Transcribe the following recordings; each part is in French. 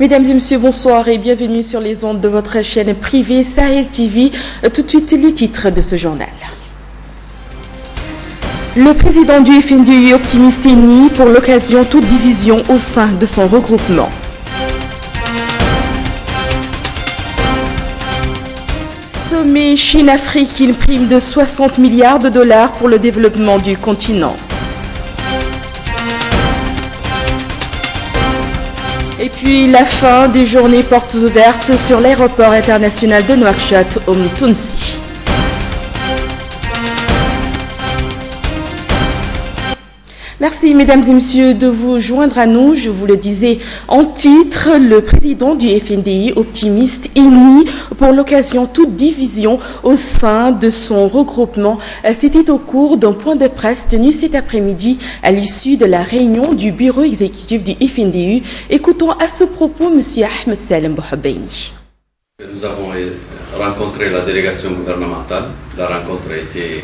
Mesdames et messieurs, bonsoir et bienvenue sur les ondes de votre chaîne privée Sahel TV. Tout de suite, les titres de ce journal. Le président du FNDU optimiste et nie pour l'occasion toute division au sein de son regroupement. Sommet Chine-Afrique, une prime de 60 milliards de dollars pour le développement du continent. Et puis la fin des journées portes ouvertes sur l'aéroport international de Nouakchott au Tounsi. Merci mesdames et messieurs de vous joindre à nous. Je vous le disais en titre, le président du FNDI optimiste et nie pour l'occasion toute division au sein de son regroupement. C'était au cours d'un point de presse tenu cet après-midi à l'issue de la réunion du bureau exécutif du FNDU. Écoutons à ce propos M. Ahmed Salem Bouhoubeini. Nous avons rencontré la délégation gouvernementale. La rencontre a été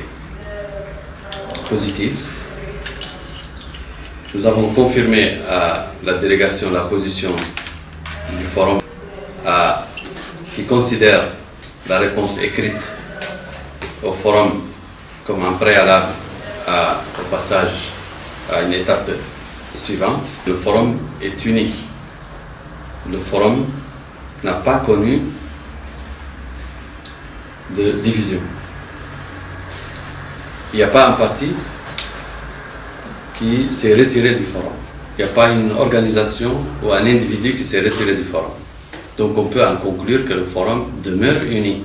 positive. Nous avons confirmé à la délégation la position du forum qui considère la réponse écrite au forum comme un préalable au passage à une étape suivante. Le forum est unique. Le forum n'a pas connu de division. Il n'y a pas un parti qui s'est retiré du forum. Il n'y a pas une organisation ou un individu qui s'est retiré du forum. Donc on peut en conclure que le forum demeure uni.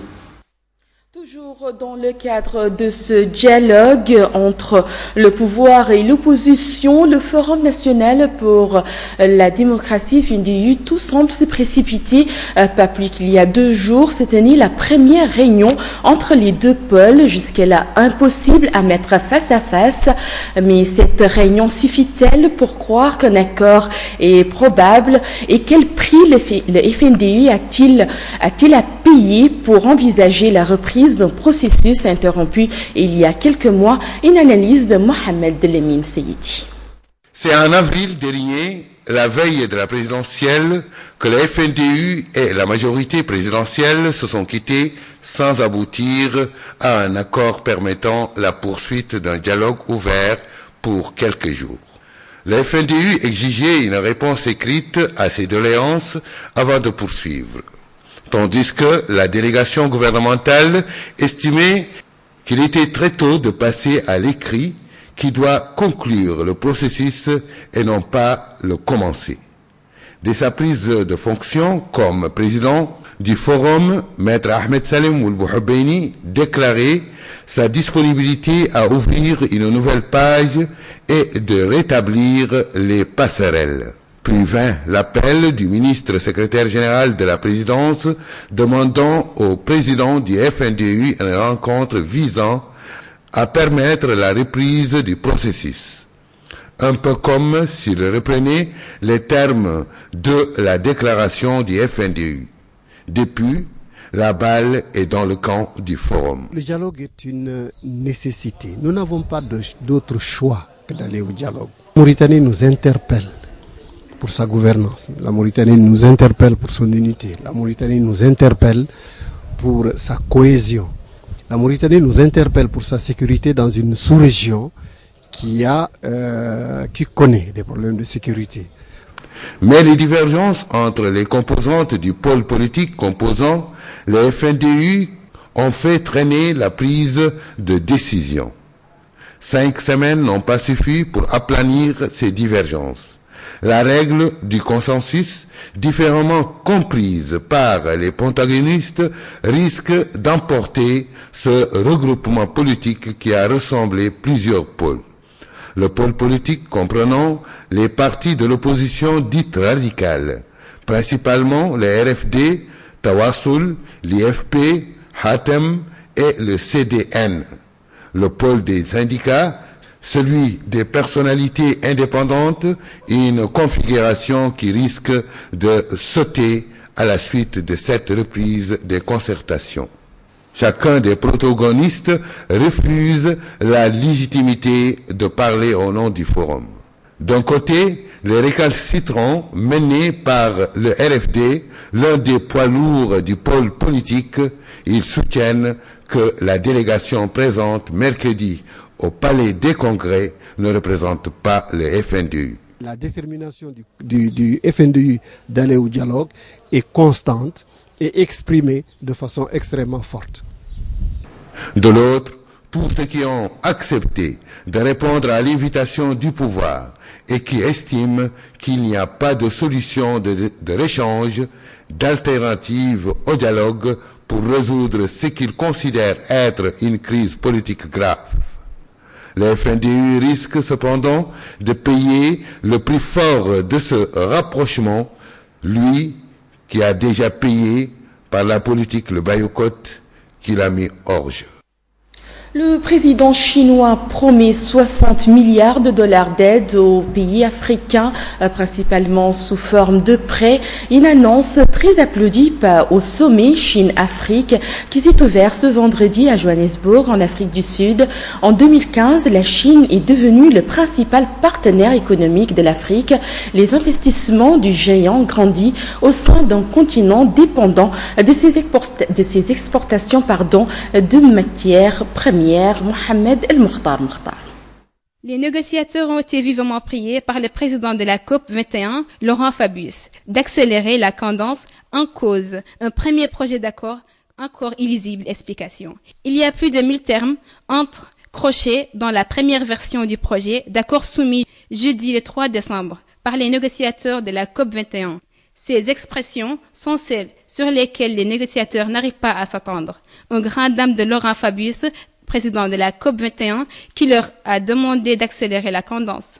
Toujours dans le cadre de ce dialogue entre le pouvoir et l'opposition, le Forum national pour la démocratie FNDU, tout semble se précipiter. Pas plus qu'il y a 2 jours, c'était la première réunion entre les deux pôles, jusqu'à-là impossible à mettre face à face. Mais cette réunion suffit-elle pour croire qu'un accord est probable? Et quel prix le FNDU a-t-il à payer pour envisager la reprise d'un processus interrompu il y a quelques mois? Une analyse de Mohamed Delemine Seyiti. C'est en avril dernier, la veille de la présidentielle, que le FNDU et la majorité présidentielle se sont quittés sans aboutir à un accord permettant la poursuite d'un dialogue ouvert pour quelques jours. Le FNDU exigeait une réponse écrite à ces doléances avant de poursuivre, tandis que la délégation gouvernementale estimait qu'il était très tôt de passer à l'écrit qui doit conclure le processus et non pas le commencer. Dès sa prise de fonction comme président du forum, Maître Ahmed Salem Bouhoubeini déclarait sa disponibilité à ouvrir une nouvelle page et de rétablir les passerelles. Plus vint l'appel du ministre secrétaire général de la présidence demandant au président du FNDU une rencontre visant à permettre la reprise du processus. Un peu comme s'il reprenait les termes de la déclaration du FNDU. Depuis, la balle est dans le camp du forum. Le dialogue est une nécessité. Nous n'avons pas d'autre choix que d'aller au dialogue. La Mauritanie nous interpelle pour sa gouvernance. La Mauritanie nous interpelle pour son unité. La Mauritanie nous interpelle pour sa cohésion. La Mauritanie nous interpelle pour sa sécurité dans une sous-région qui connaît des problèmes de sécurité. Mais les divergences entre les composantes du pôle politique composant le FNDU ont fait traîner la prise de décision. 5 semaines n'ont pas suffi pour aplanir ces divergences. La règle du consensus, différemment comprise par les protagonistes, risque d'emporter ce regroupement politique qui a rassemblé plusieurs pôles. Le pôle politique comprenant les partis de l'opposition dite radicale, principalement le RFD, Tawassul, l'IFP, Hatem et le CDN. Le pôle des syndicats, celui des personnalités indépendantes, une configuration qui risque de sauter à la suite de cette reprise des concertations. Chacun des protagonistes refuse la légitimité de parler au nom du forum. D'un côté, les récalcitrants menés par le RFD, l'un des poids lourds du pôle politique. Ils soutiennent que la délégation présente mercredi au Palais des Congrès ne représente pas le FNDU. La détermination du FNDU d'aller au dialogue est constante et exprimée de façon extrêmement forte. De l'autre, tous ceux qui ont accepté de répondre à l'invitation du pouvoir et qui estiment qu'il n'y a pas de solution de réchange, d'alternative au dialogue pour résoudre ce qu'ils considèrent être une crise politique grave. Le FNDU risque cependant de payer le prix fort de ce rapprochement, lui qui a déjà payé par la politique le boycott qu'il a mis hors jeu. Le président chinois promet 60 milliards de dollars d'aide aux pays africains, principalement sous forme de prêts. Une annonce très applaudie au sommet Chine-Afrique qui s'est ouvert ce vendredi à Johannesburg, en Afrique du Sud. En 2015, la Chine est devenue le principal partenaire économique de l'Afrique. Les investissements du géant grandissent au sein d'un continent dépendant de ses exportations de matières premières. Mohamed El Mokhtar. Les négociateurs ont été vivement priés par le président de la COP21, Laurent Fabius, d'accélérer la cadence en cause. Un premier projet d'accord encore illisible. Explication. Il y a plus de 1000 termes entre crochets dans la première version du projet d'accord soumis jeudi le 3 décembre par les négociateurs de la COP21. Ces expressions sont celles sur lesquelles les négociateurs n'arrivent pas à s'attendre. Une grande dame de Laurent Fabius, président de la COP21, qui leur a demandé d'accélérer la cadence.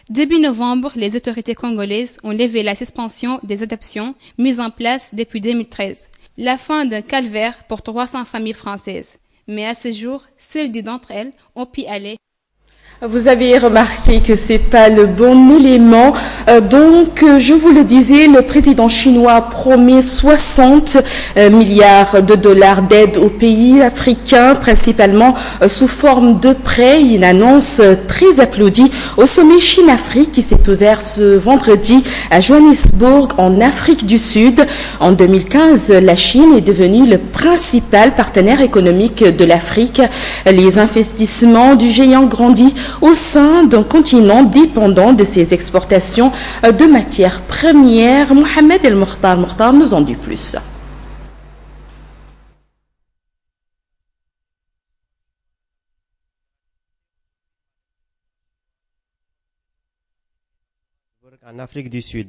Début novembre, les autorités congolaises ont levé la suspension des adoptions mises en place depuis 2013. La fin d'un calvaire pour 300 familles françaises. Mais à ce jour, seules 10 d'entre elles ont pu aller. Vous avez remarqué que c'est pas le bon élément. Donc, je vous le disais, le président chinois promet 60 milliards de dollars d'aide aux pays africains, principalement sous forme de prêts. Une annonce très applaudie au sommet Chine-Afrique qui s'est ouvert ce vendredi à Johannesburg, en Afrique du Sud. En 2015, la Chine est devenue le principal partenaire économique de l'Afrique. Les investissements du géant grandissent au sein d'un continent dépendant de ses exportations de matières premières. Mohamed El Mokhtar nous en dit plus. En Afrique du Sud,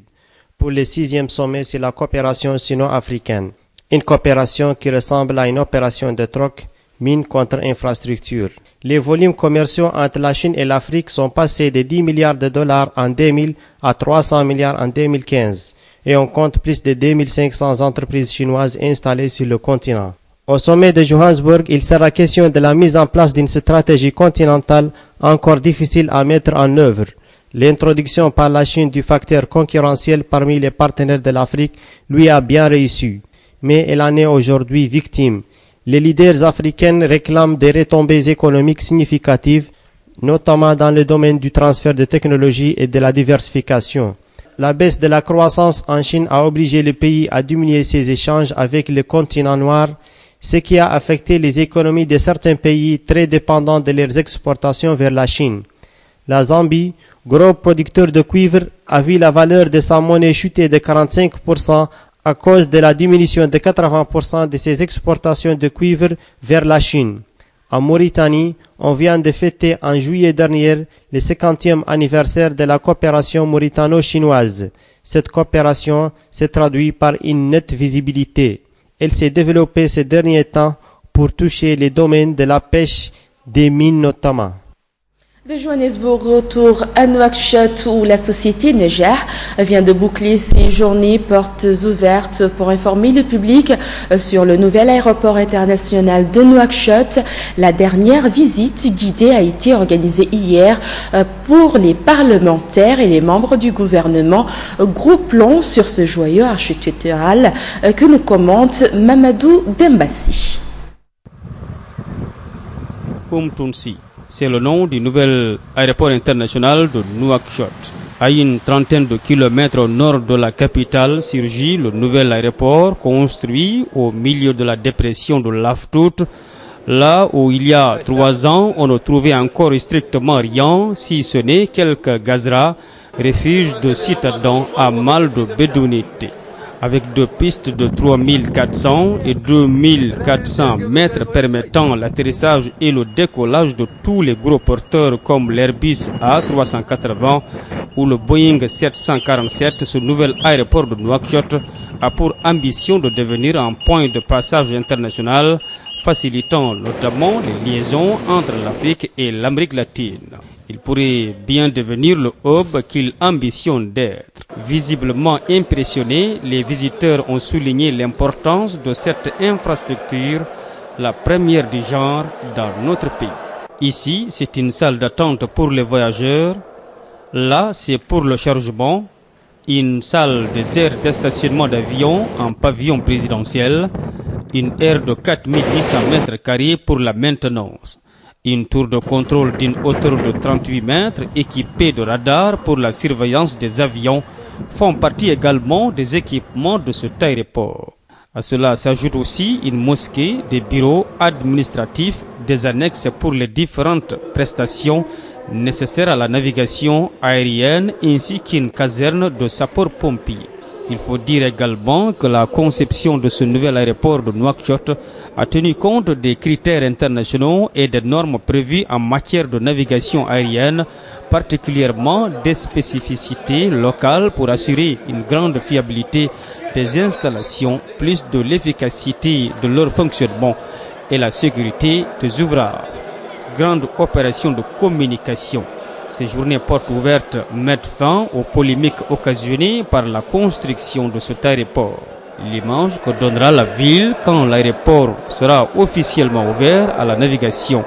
pour le 6e sommet sur la coopération sino-africaine, une coopération qui ressemble à une opération de troc, mine contre infrastructure. Les volumes commerciaux entre la Chine et l'Afrique sont passés de 10 milliards de dollars en 2000 à 300 milliards en 2015 et on compte plus de 2500 entreprises chinoises installées sur le continent. Au sommet de Johannesburg, il sera question de la mise en place d'une stratégie continentale encore difficile à mettre en œuvre. L'introduction par la Chine du facteur concurrentiel parmi les partenaires de l'Afrique lui a bien réussi, mais elle en est aujourd'hui victime. Les leaders africains réclament des retombées économiques significatives, notamment dans le domaine du transfert de technologies et de la diversification. La baisse de la croissance en Chine a obligé le pays à diminuer ses échanges avec le continent noir, ce qui a affecté les économies de certains pays très dépendants de leurs exportations vers la Chine. La Zambie, gros producteur de cuivre, a vu la valeur de sa monnaie chuter de 45% à cause de la diminution de 80% de ses exportations de cuivre vers la Chine. En Mauritanie, on vient de fêter en juillet dernier le 50e anniversaire de la coopération mauritano-chinoise. Cette coopération s'est traduite par une nette visibilité. Elle s'est développée ces derniers temps pour toucher les domaines de la pêche, des mines notamment. De Johannesburg, retour à Nouakchott où la société Nejah vient de boucler ses journées portes ouvertes pour informer le public sur le nouvel aéroport international de Nouakchott. La dernière visite guidée a été organisée hier pour les parlementaires et les membres du gouvernement. Groupe long sur ce joyau architectural que nous commente Mamadou Dembassi. C'est le nom du nouvel aéroport international de Nouakchott. À une trentaine de kilomètres au nord de la capitale surgit le nouvel aéroport construit au milieu de la dépression de l'Aftout, là où il y a 3 ans on ne trouvait encore strictement rien, si ce n'est quelques gazras, refuges de citadins à mal de bédouinité. Avec 2 pistes de 3400 et 2400 mètres permettant l'atterrissage et le décollage de tous les gros porteurs comme l'Airbus A380 ou le Boeing 747, ce nouvel aéroport de Nouakchott a pour ambition de devenir un point de passage international, facilitant notamment les liaisons entre l'Afrique et l'Amérique latine. Il pourrait bien devenir le hub qu'il ambitionne d'être. Visiblement impressionnés, les visiteurs ont souligné l'importance de cette infrastructure, la première du genre dans notre pays. Ici, c'est une salle d'attente pour les voyageurs. Là, c'est pour le chargement. Une salle des aires de stationnement d'avions en pavillon présidentiel. Une aire de 4800 mètres carrés pour la maintenance. Une tour de contrôle d'une hauteur de 38 mètres équipée de radars pour la surveillance des avions font partie également des équipements de cet aéroport. À cela s'ajoute aussi une mosquée, des bureaux administratifs, des annexes pour les différentes prestations nécessaires à la navigation aérienne ainsi qu'une caserne de sapeurs-pompiers. Il faut dire également que la conception de ce nouvel aéroport de Nouakchott a tenu compte des critères internationaux et des normes prévues en matière de navigation aérienne, particulièrement des spécificités locales pour assurer une grande fiabilité des installations, plus de l'efficacité de leur fonctionnement et la sécurité des ouvrages. Grande opération de communication. Ces journées portes ouvertes mettent fin aux polémiques occasionnées par la construction de cet aéroport. L'image que donnera la ville quand l'aéroport sera officiellement ouvert à la navigation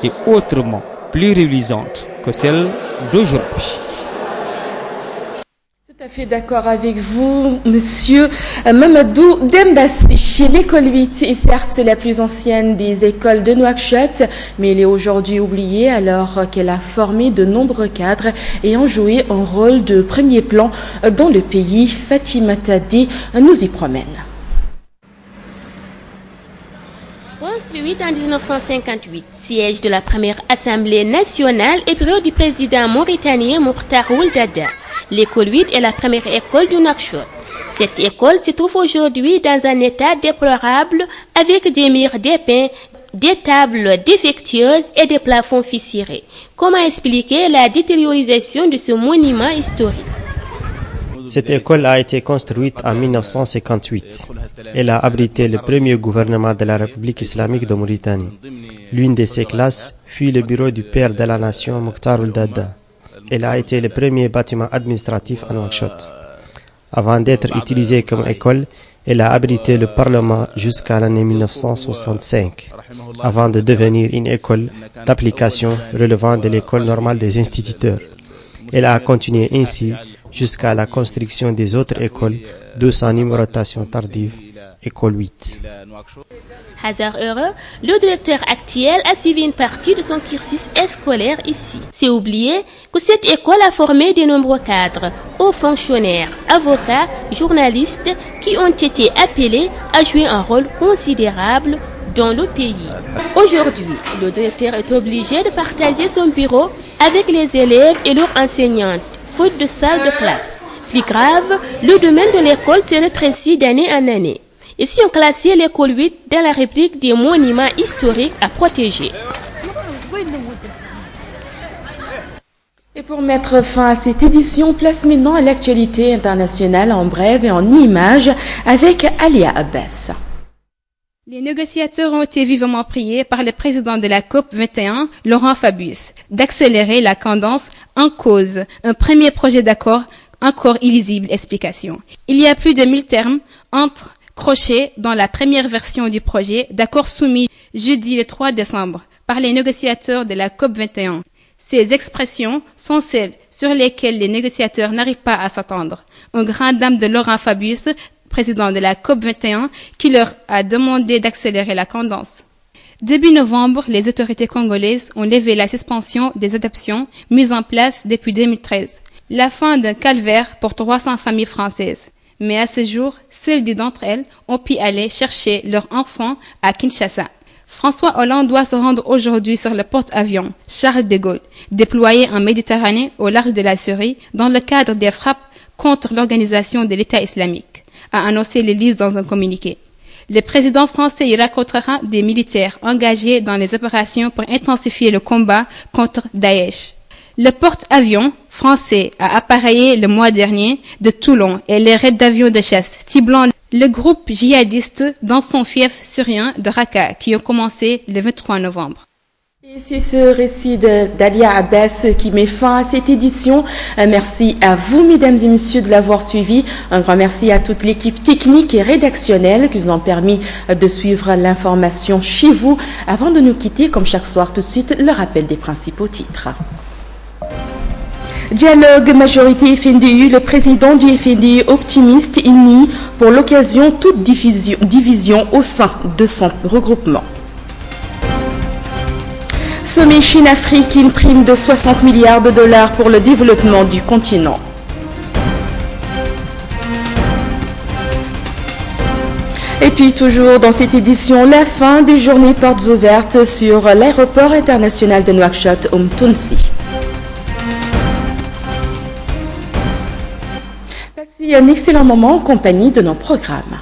est autrement plus reluisante que celle d'aujourd'hui. Tout à fait d'accord avec vous, monsieur Mamadou Dembassi. L'école 8 est certes la plus ancienne des écoles de Nouakchott, mais elle est aujourd'hui oubliée alors qu'elle a formé de nombreux cadres ayant joué un rôle de premier plan dans le pays. Fatima Tadi nous y promène. Construite en 1958, siège de la première Assemblée nationale et bureau du président mauritanien Mokhtar Ould Daddah, l'école 8 est la première école de Nouakchott. Cette école se trouve aujourd'hui dans un état déplorable avec des murs dépeints, des tables défectueuses et des plafonds fissurés. Comment expliquer la détériorisation de ce monument historique? Cette école a été construite en 1958. Elle a abrité le premier gouvernement de la République islamique de Mauritanie. L'une de ses classes fut le bureau du père de la nation, Mokhtar Ould Daddah. Elle a été le premier bâtiment administratif à Nouakchott. Avant d'être utilisée comme école, elle a abrité le Parlement jusqu'à l'année 1965, avant de devenir une école d'application relevant de l'école normale des instituteurs. Elle a continué ainsi jusqu'à la construction des autres écoles de sa numérotation tardive, école 8. Hasard heureux, le directeur actuel a suivi une partie de son cursus scolaire ici. C'est oublier que cette école a formé de nombreux cadres, hauts fonctionnaires, avocats, journalistes qui ont été appelés à jouer un rôle considérable dans le pays. Aujourd'hui, le directeur est obligé de partager son bureau avec les élèves et leurs enseignantes, faute de salle de classe. Plus grave, le domaine de l'école se rétrécit d'année en année. Et si on classait l'école 8 dans la rubrique des monuments historiques à protéger. Et pour mettre fin à cette édition, place maintenant à l'actualité internationale en bref et en images avec Alia Abbas. Les négociateurs ont été vivement priés par le président de la COP 21, Laurent Fabius, d'accélérer la cadence en cause. Un premier projet d'accord encore illisible. Explication. Il y a plus de 1000 termes entre crochets dans la première version du projet d'accord soumis jeudi le 3 décembre par les négociateurs de la COP 21. Ces expressions sont celles sur lesquelles les négociateurs n'arrivent pas à s'attendre. Une grande dame de Laurent Fabius, président de la COP 21, qui leur a demandé d'accélérer la cadence. Début novembre, les autorités congolaises ont levé la suspension des adoptions mises en place depuis 2013. La fin d'un calvaire pour 300 familles françaises. Mais à ce jour, seules 10 d'entre elles ont pu aller chercher leurs enfants à Kinshasa. François Hollande doit se rendre aujourd'hui sur le porte-avions Charles de Gaulle, déployé en Méditerranée au large de la Syrie dans le cadre des frappes contre l'organisation de l'État islamique, a annoncé l'Élysée dans un communiqué. Le président français y rencontrera des militaires engagés dans les opérations pour intensifier le combat contre Daesh. Le porte-avions français a appareillé le mois dernier de Toulon et les raids d'avions de chasse ciblant le groupe djihadiste dans son fief syrien de Raqqa qui ont commencé le 23 novembre. Et c'est ce récit d'Alia Abbas qui met fin à cette édition. Merci à vous, mesdames et messieurs, de l'avoir suivi. Un grand merci à toute l'équipe technique et rédactionnelle qui nous ont permis de suivre l'information chez vous. Avant de nous quitter, comme chaque soir, tout de suite, le rappel des principaux titres. Dialogue majorité FNDU, le président du FNDU optimiste, il nie pour l'occasion toute division au sein de son regroupement. Sommet Chine-Afrique, une prime de 60 milliards de dollars pour le développement du continent. Et puis toujours dans cette édition, la fin des journées portes ouvertes sur l'aéroport international de Nouakchott, Umtunsi. Passez un excellent moment en compagnie de nos programmes.